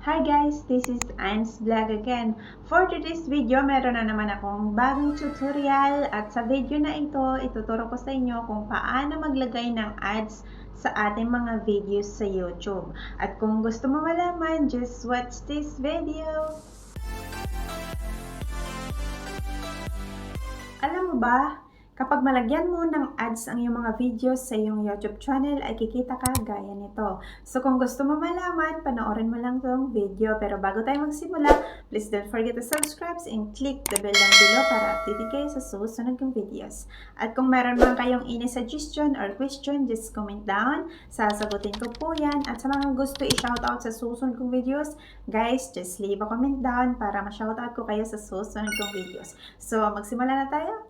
Hi guys, this is Anne's Vlog again. For today's video, meron na naman akong bagong tutorial at sa video na ito, ituturo ko sa inyo kung paano maglagay ng ads sa ating mga videos sa YouTube. At kung gusto mo malaman, just watch this video. Alam mo ba, kapag malagyan mo ng ads ang iyong mga videos sa iyong YouTube channel, ay kikita ka gaya nito. So kung gusto mo malaman, panoorin mo lang itong video. Pero bago tayo magsimula, please don't forget to subscribe and click the bell down below para updated kayo sa susunod kong videos. At kung meron man kayong any suggestion or question, just comment down. Sasagutin ko po yan. At sa mga gusto i-shoutout sa susunod kong videos, guys, just leave a comment down para ma-shoutout ko kayo sa susunod kong videos. So magsimula na tayo.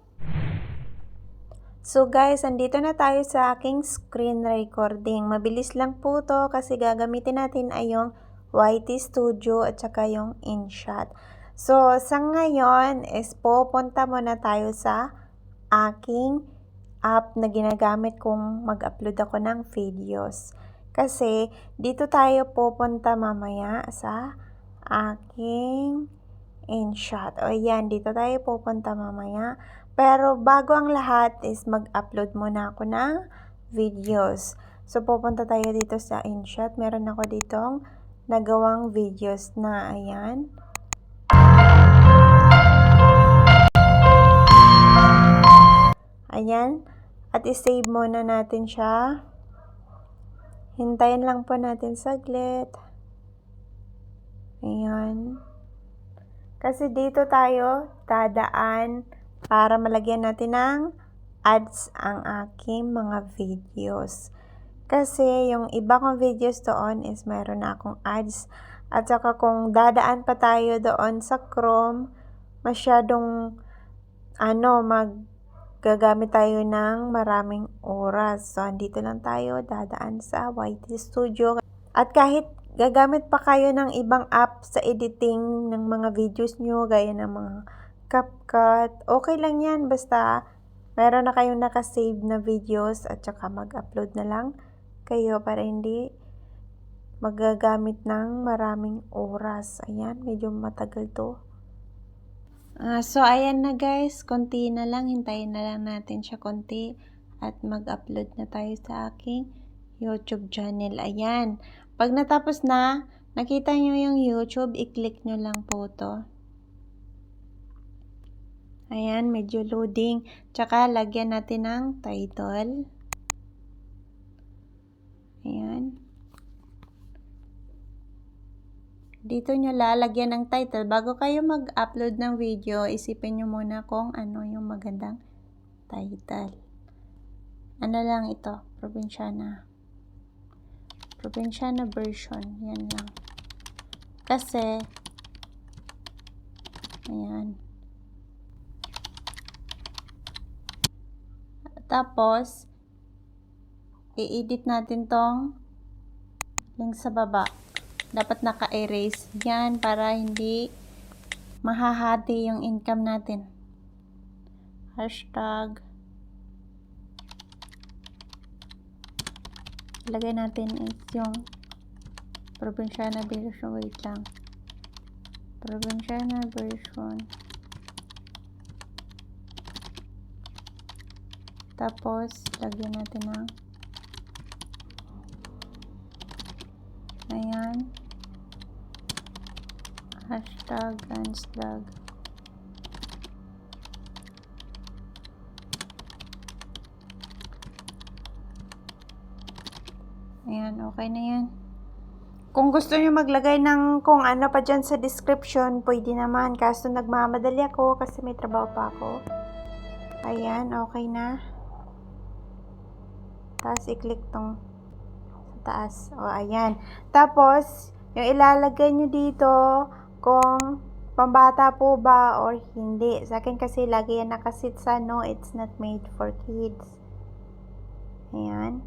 So guys, andito na tayo sa aking screen recording. Mabilis lang po to kasi gagamitin natin ay yung YT Studio at saka yung InShot. So sa ngayon is pupunta muna tayo sa aking app na ginagamit kung mag-upload ako ng videos. Kasi dito tayo pupunta mamaya sa aking InShot. O yan, dito tayo pupunta mamaya. Pero bago ang lahat is mag-upload muna ako ng videos. So pupunta tayo dito sa InShot. Meron ako ditong nagawang videos na ayan. Ayan. At i-save muna natin siya. Hintayin lang po natin saglit. Ayan. Kasi dito tayo dadaan para malagyan natin ng ads ang aking mga videos. Kasi yung iba kong videos doon is mayroon na akong ads. At saka kung dadaan pa tayo doon sa Chrome, masyadong magagamit tayo ng maraming oras. So, andito lang tayo dadaan sa YT Studio. At kahit gagamit pa kayo ng ibang app sa editing ng mga videos nyo, gaya ng mga CapCut, okay lang yan, basta meron na kayong nakasave na videos at saka mag-upload na lang kayo para hindi magagamit ng maraming oras. Ayan, medyo matagal to. So ayan na guys, konti na lang, hintayin na lang natin siya konti at mag-upload na tayo sa aking YouTube channel. Ayan, pag natapos na, nakita nyo yung YouTube, i-click nyo lang po to. Ayan, medyo loading. Tsaka, lagyan natin ng title. Ayan. Dito nyo lalagyan ng title. Bago kayo mag-upload ng video, isipin nyo muna kung ano yung magandang title. Ano lang ito? Provinciana. Provinciana version. Yan lang. Kasi, ayan. Tapos, i-edit natin tong link sa baba. Dapat naka-erase yan para hindi mahahati yung income natin. Hashtag. Lagay natin is yung Provinciana version. Wait lang. Provinciana version. Tapos, lagyan natin ng ayan. Hashtag Anne's Vlog. Ayan, okay na yan. Kung gusto nyo maglagay ng kung ano pa dyan sa description, pwede naman. Kaso nagmamadali ako kasi may trabaho pa ako. Ayan, okay na. Tapos, i-click tong sa taas. O, ayan. Tapos, yung ilalagay nyo dito, kung pambata po ba or hindi. Sa akin kasi, lagi yan nakasit sa no, it's not made for kids. Ayan.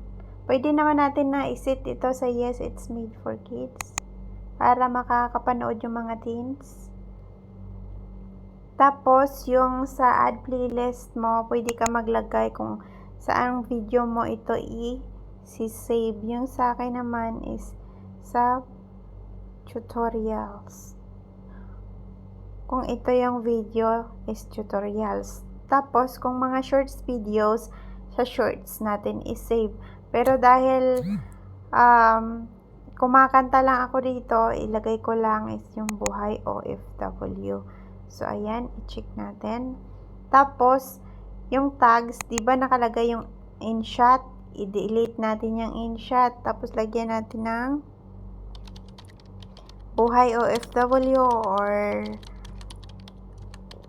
Pwede naman natin na isit ito sa yes, it's made for kids. Para makakapanood yung mga teens. Tapos, yung sa ad playlist mo, pwede ka maglagay kung saang video mo ito i-save. Yung sa akin naman is sa tutorials. Kung ito yung video is tutorials. Tapos, kung mga shorts videos, sa shorts natin is-save. Pero dahil kumakanta lang ako dito, ilagay ko lang is yung buhay OFW. So, ayan, i-check natin. Tapos, yung tags, di ba nakalagay yung InShot? I-delete natin yung InShot. Tapos, lagyan natin ng buhay OFW or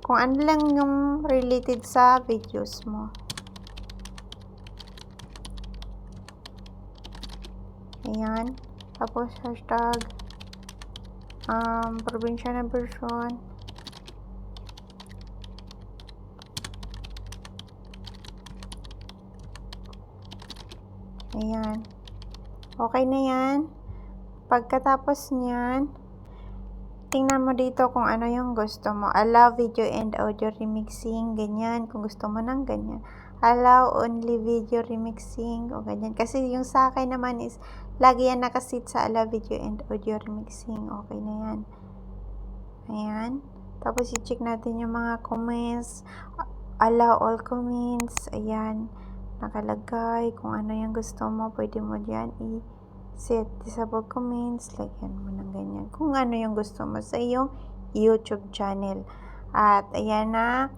kung ano lang yung related sa videos mo. Ayan. Tapos, hashtag probinsya na version. Ayan. Okay na yan. Pagkatapos niyan, tingnan mo dito kung ano yung gusto mo. Allow video and audio remixing, ganyan. Kung gusto mo ng ganyan. Allow only video remixing, o ganyan. Kasi yung sa akin naman is, lagi yan nakasit sa allow video and audio remixing. Okay na yan. Ayan. Tapos, i-check natin yung mga comments. Allow all comments. Ayan. Nakalagay. Kung ano yung gusto mo, pwede mo dyan set disable comments, lagyan mo ng ganyan kung ano yung gusto mo sa iyong YouTube channel. At ayan na.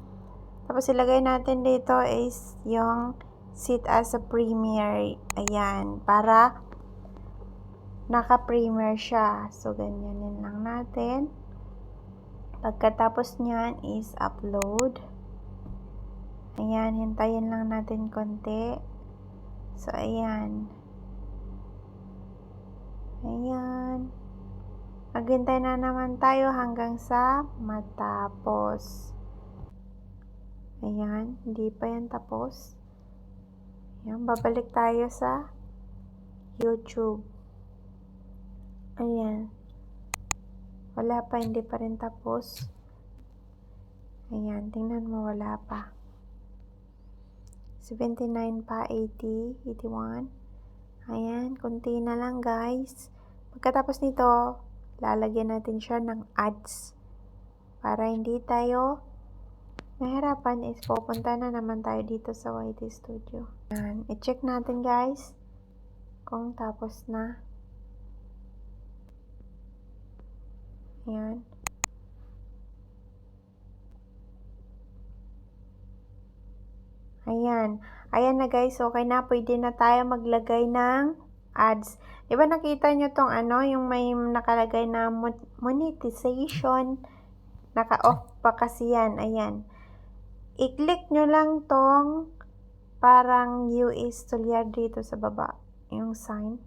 Tapos ilagay natin dito is yung set as a premiere. Ayan, para naka-premiere siya. So ganyanin lang natin. Pagkatapos niyan is upload. Ayan, hintayin lang natin konti. So ayan. Ayan. Maghintay na naman tayo hanggang sa matapos. Ayan. Hindi pa yan tapos. Ayan. Babalik tayo sa YouTube. Ayan. Wala pa. Hindi pa rin tapos. Ayan. Tingnan mo. Wala pa. 79 pa. 80. 81. Ayan. Kunti na lang guys. Pagkatapos nito, lalagyan natin siya ng ads. Para hindi tayo mahirapan is pupunta na naman tayo dito sa YT Studio. Ayan. I-check natin guys kung tapos na. Ayan. Ayan. Ayan na guys. Okay na. Pwede na tayo maglagay ng ads. Diba nakita nyo tong ano, yung may nakalagay na monetization. Naka-off pa kasi yan. Ayan. I-click nyo lang tong parang US tulyar dito sa baba. Yung sign.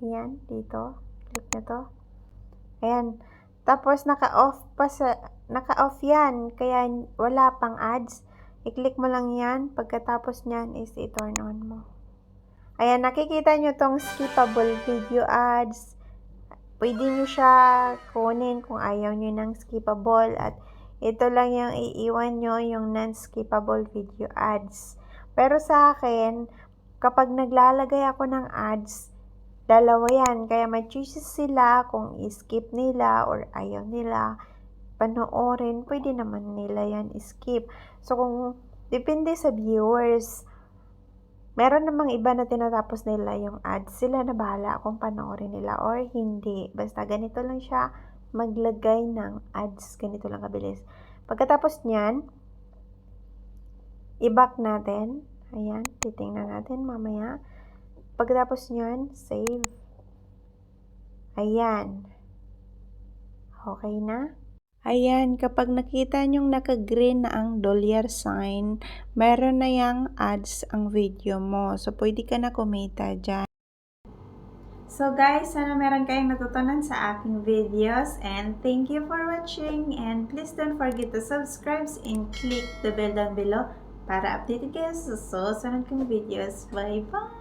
Ayan. Dito. Click nyo to. Ayan. Tapos naka-off yan. Kaya wala pang ads. I-click mo lang yan. Pagkatapos nyan is i-turn on mo. Ayan, nakikita nyo tong skippable video ads. Pwede nyo siya kunin kung ayaw nyo ng skippable. At ito lang yung iiwan nyo, yung non-skippable video ads. Pero sa akin, kapag naglalagay ako ng ads, dalawa yan. Kaya may choices sila kung i-skip nila or ayaw nila panoorin. Pwede naman nila yan i-skip. So, kung depende sa viewers, meron namang iba na tinatapos nila yung ads. Sila na bahala kung panoorin nila or hindi. Basta ganito lang siya maglagay ng ads. Ganito lang kabilis. Pagkatapos niyan, i-back natin. Ayan, titingnan natin mamaya. Pagkatapos niyan, save. Ayan. Okay na? Ayan, kapag nakita nyong naka-green na ang dolyar sign, meron na yang ads ang video mo. So, pwede ka na kumita dyan. So guys, sana meron kayong natutunan sa aking videos and thank you for watching and please don't forget to subscribe and click the bell down below para updated kayo sa susunod kong videos. Bye bye!